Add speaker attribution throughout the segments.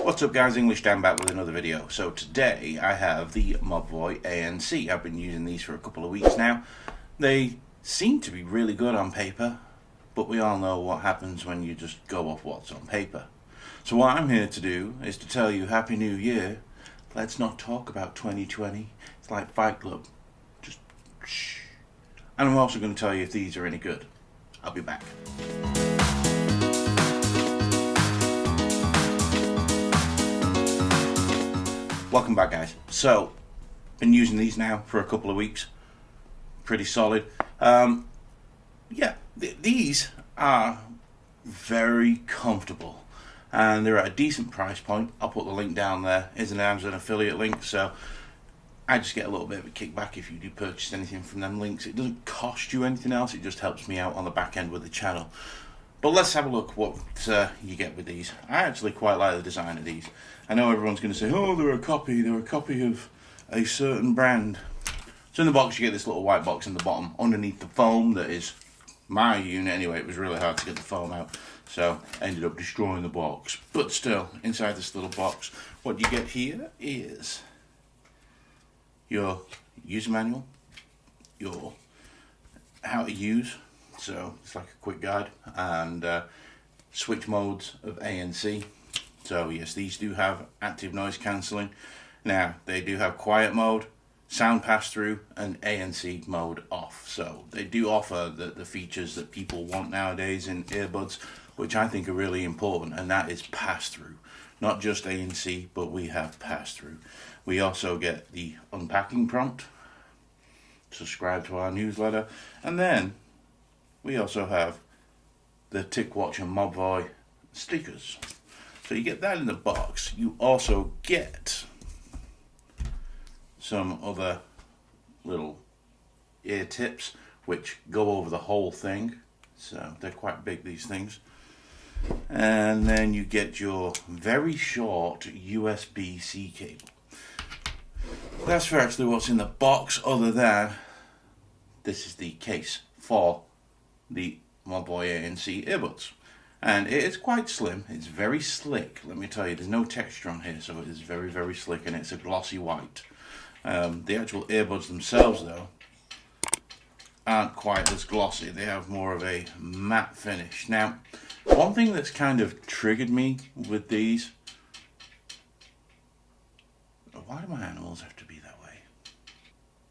Speaker 1: What's up guys, English Dan back with another video. So today I have the Mobvoi ANC. I've been using these for a couple of weeks now. They seem to be really good on paper, but we all know what happens when you just go off what's on paper. So what I'm here to do is to tell you Happy New Year. Let's not talk about 2020. It's like Fight Club. Just shh. And I'm also going to tell you if these are any good. I'll be back. Welcome back guys. So, been using these now for a couple of weeks. Pretty solid. These are very comfortable and they're at a decent price point. I'll put the link down there. Here's an Amazon affiliate link, so I just get a little bit of a kickback if you do purchase anything from them links. It doesn't cost you anything else, it just helps me out on the back end with the channel. But let's have a look what you get with these. I actually quite like the design of these. I know everyone's going to say, oh, they're a copy of a certain brand. So in the box you get this little white box in the bottom underneath the foam that is my unit anyway. It was really hard to get the foam out, so I ended up destroying the box. But still, inside this little box, what you get here is your user manual, your how to use, so it's like a quick guide, and switch modes of ANC. So yes, these do have active noise cancelling. Now they do have quiet mode, sound pass through, and ANC mode off. So they do offer the features that people want nowadays in earbuds, which I think are really important, and that is pass through. Not just ANC, but we have pass through. We also get the unpacking prompt, subscribe to our newsletter, and then we also have the TicWatch and Mobvoi stickers. So you get that in the box. You also get some other little ear tips which go over the whole thing. So they're quite big, these things. And then you get your very short USB-C cable. That's for actually what's in the box, other than this is the case for the Mobvoi ANC earbuds. And it is quite slim, it's very slick, let me tell you. There's no texture on here, so it is very, very slick, and it's a glossy white. The actual earbuds themselves, though, aren't quite as glossy. They have more of a matte finish. Now, one thing that's kind of triggered me with these... Why do my animals have to be that way?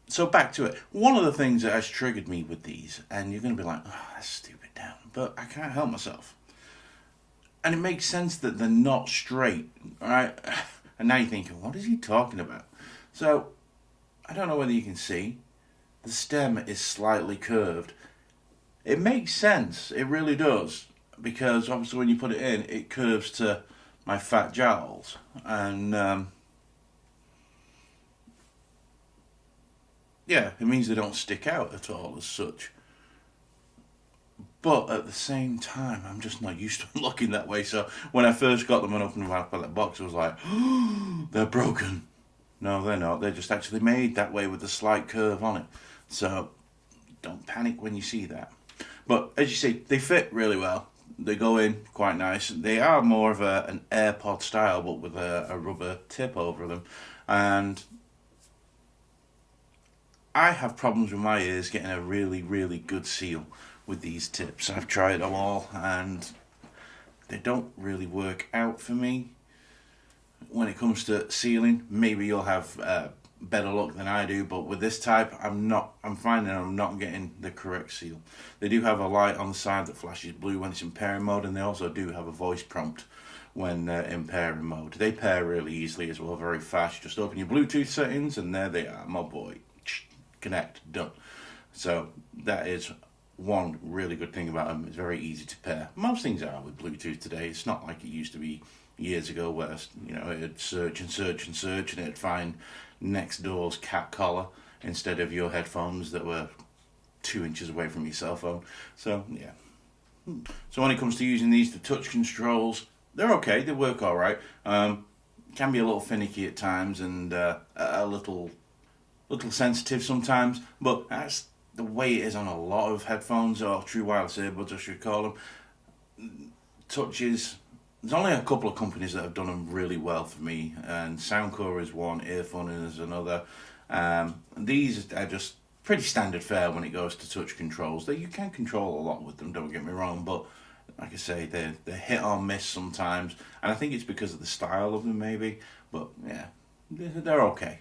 Speaker 1: So back to it. One of the things that has triggered me with these, and you're going to be like, oh, that's stupid, Dan, but I can't help myself. And it makes sense that they're not straight, right? And now you're thinking, what is he talking about? So, I don't know whether you can see, the stem is slightly curved. It makes sense, it really does, because obviously when you put it in, it curves to my fat jowls, and yeah, it means they don't stick out at all as such. But at the same time, I'm just not used to them looking that way. So when I first got them and opened them up in that box, I was like, oh, they're broken. No, they're not. They're just actually made that way with a slight curve on it. So don't panic when you see that. But as you see, they fit really well. They go in quite nice. They are more of an AirPod style, but with a rubber tip over them. And I have problems with my ears getting a really, really good seal with these tips. I've tried them all and they don't really work out for me when it comes to sealing. Maybe you'll have better luck than I do, but with this type I'm finding I'm not getting the correct seal. They do have a light on the side that flashes blue when it's in pairing mode, and they also do have a voice prompt when in pairing mode. They pair really easily as well, very fast. Just open your Bluetooth settings and there they are. Mobvoi, connect, done. So that is one really good thing about them. It's very easy to pair. Most things are with Bluetooth today. It's not like it used to be years ago where, you know, it'd search and search and search and it'd find next door's cat collar instead of your headphones that were 2 inches away from your cell phone. So yeah. So when it comes to using these, the touch controls, they're okay. They work all right. Can be a little finicky at times and a little sensitive sometimes, but that's the way it is on a lot of headphones, or true wireless earbuds I should call them. Touches there's only a couple of companies that have done them really well for me, and Soundcore is one, Earphone is another. These are just pretty standard fare when it goes to touch controls. That you can control a lot with them, don't get me wrong, but like I say, they're hit or miss sometimes, and I think it's because of the style of them maybe. But yeah, they're okay.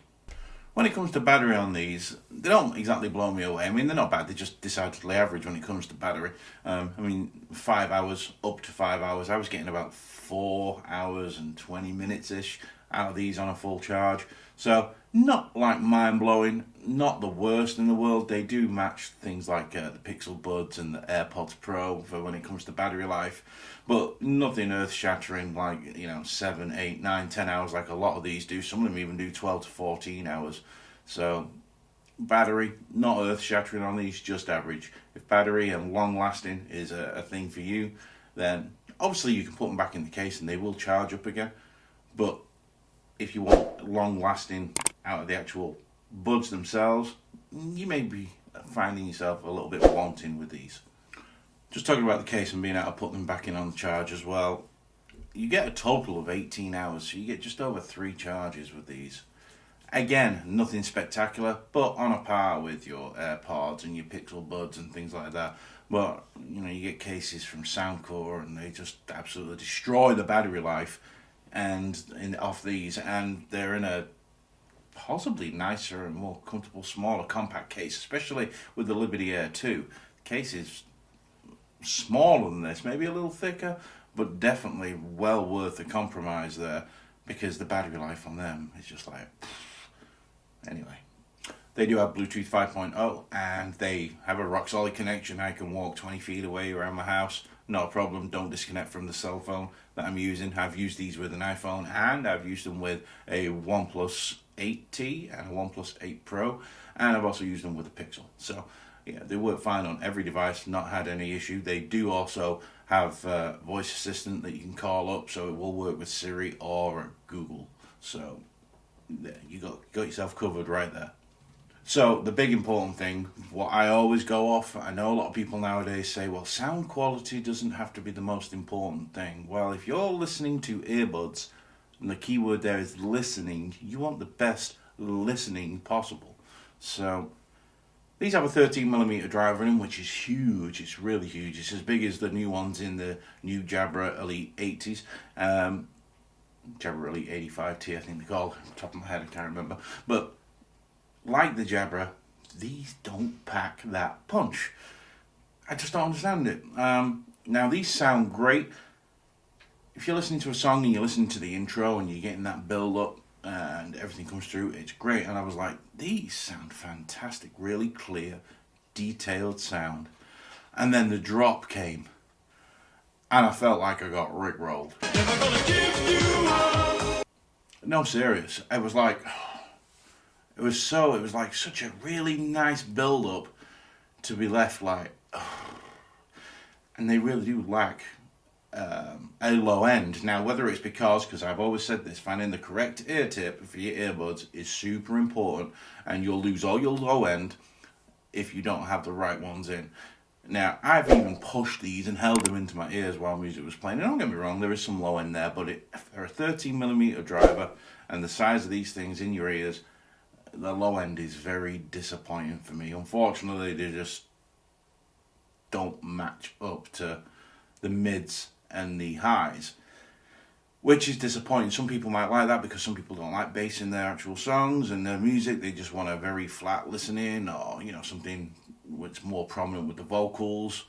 Speaker 1: When it comes to battery on these, they don't exactly blow me away. I mean, they're not bad. They're just decidedly average when it comes to battery. I mean, 5 hours, up to 5 hours. I was getting about 4 hours and 20 minutes ish out of these on a full charge. So, not like mind blowing, not the worst in the world. They do match things like the Pixel Buds and the AirPods Pro for when it comes to battery life, but nothing earth shattering like 7, 8, 9, 10 hours like a lot of these do. Some of them even do 12 to 14 hours. So, battery, not earth shattering on these, just average. If battery and long lasting is a thing for you, then obviously you can put them back in the case and they will charge up again. But if you want long lasting out of the actual buds themselves, you may be finding yourself a little bit wanting with these. Just talking about the case and being able to put them back in on the charge as well, you get a total of 18 hours, so you get just over 3 charges with these. Again, nothing spectacular, but on a par with your AirPods and your Pixel Buds and things like that. But you get cases from Soundcore and they just absolutely destroy the battery life off these, and they're in a possibly nicer and more comfortable, smaller, compact case, especially with the Liberty Air 2. The case is smaller than this, maybe a little thicker, but definitely well worth the compromise there, because the battery life on them is just like, anyway. They do have Bluetooth 5.0 and they have a rock solid connection. I can walk 20 feet away around my house, not a problem. Don't disconnect from the cell phone that I'm using. I've used these with an iPhone and I've used them with a OnePlus 8T and a OnePlus 8 Pro, and I've also used them with a Pixel. So yeah, they work fine on every device, not had any issue. They do also have voice assistant that you can call up, so it will work with Siri or Google. So yeah, you got yourself covered right there. So the big important thing, what I always go off, I know a lot of people nowadays say, well, sound quality doesn't have to be the most important thing. Well, if you're listening to earbuds, and the key word there is listening, you want the best listening possible. So these have a 13mm driver in them, which is huge. It's really huge. It's as big as the new ones in the new Jabra Elite 80s. Jabra Elite 85T, I think they call it. Off the top of my head, I can't remember. But like the Jabra, these don't pack that punch. I just don't understand it. Now, these sound great. If you're listening to a song and you're listening to the intro and you're getting that build up and everything comes through, it's great. And I was like, these sound fantastic, really clear, detailed sound. And then the drop came, and I felt like I got rickrolled. No, serious. I was like, it was like such a really nice build up to be left like, and they really do lack a low end. Now, whether it's because I've always said this, finding the correct ear tip for your earbuds is super important, and you'll lose all your low end if you don't have the right ones in. Now, I've even pushed these and held them into my ears while music was playing. And don't get me wrong, there is some low end there, but they're a 13mm driver, and the size of these things in your ears, the low end is very disappointing for me. Unfortunately, they just don't match up to the mids and the highs, which is disappointing. Some people might like that because some people don't like bass in their actual songs and their music. They just want a very flat listening, or something that's more prominent with the vocals.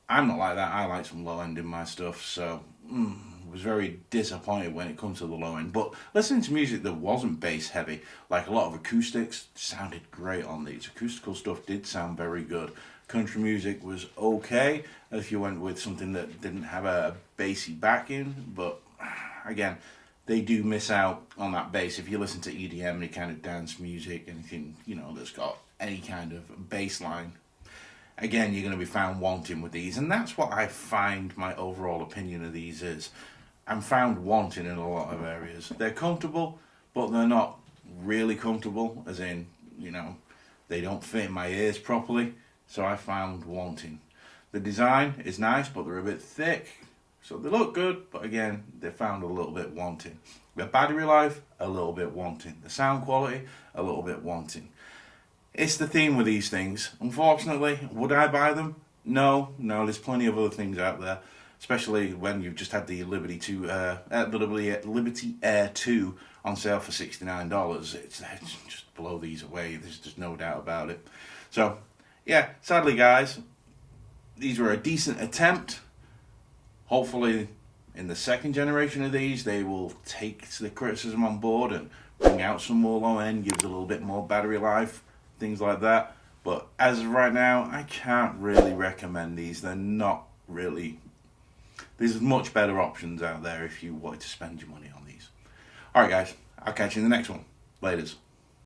Speaker 1: I'm not like that. I like some low end in my stuff, so was very disappointed when it comes to the low end. But listening to music that wasn't bass heavy, like a lot of acoustics, sounded great on these. Acoustical stuff did sound very good. Country music was okay if you went with something that didn't have a bassy backing, but again, they do miss out on that bass. If you listen to EDM, any kind of dance music, anything that's got any kind of bass line, again, you're going to be found wanting with these. And that's what I find my overall opinion of these is. I'm found wanting in a lot of areas. They're comfortable, but they're not really comfortable, as in, they don't fit in my ears properly. So I found wanting. The design is nice, but they're a bit thick. So they look good, but again, they're found a little bit wanting. The battery life, a little bit wanting. The sound quality, a little bit wanting. It's the theme with these things. Unfortunately, would I buy them? No, there's plenty of other things out there, especially when you've just had the Liberty Air 2 on sale for $69. It's just blow these away. There's just no doubt about it. So, yeah, sadly, guys, these were a decent attempt. Hopefully, in the second generation of these, they will take the criticism on board and bring out some more low end, gives a little bit more battery life, things like that. But as of right now, I can't really recommend these. They're not really. There's much better options out there if you wanted to spend your money on these. Alright, guys, I'll catch you in the next one. Laters.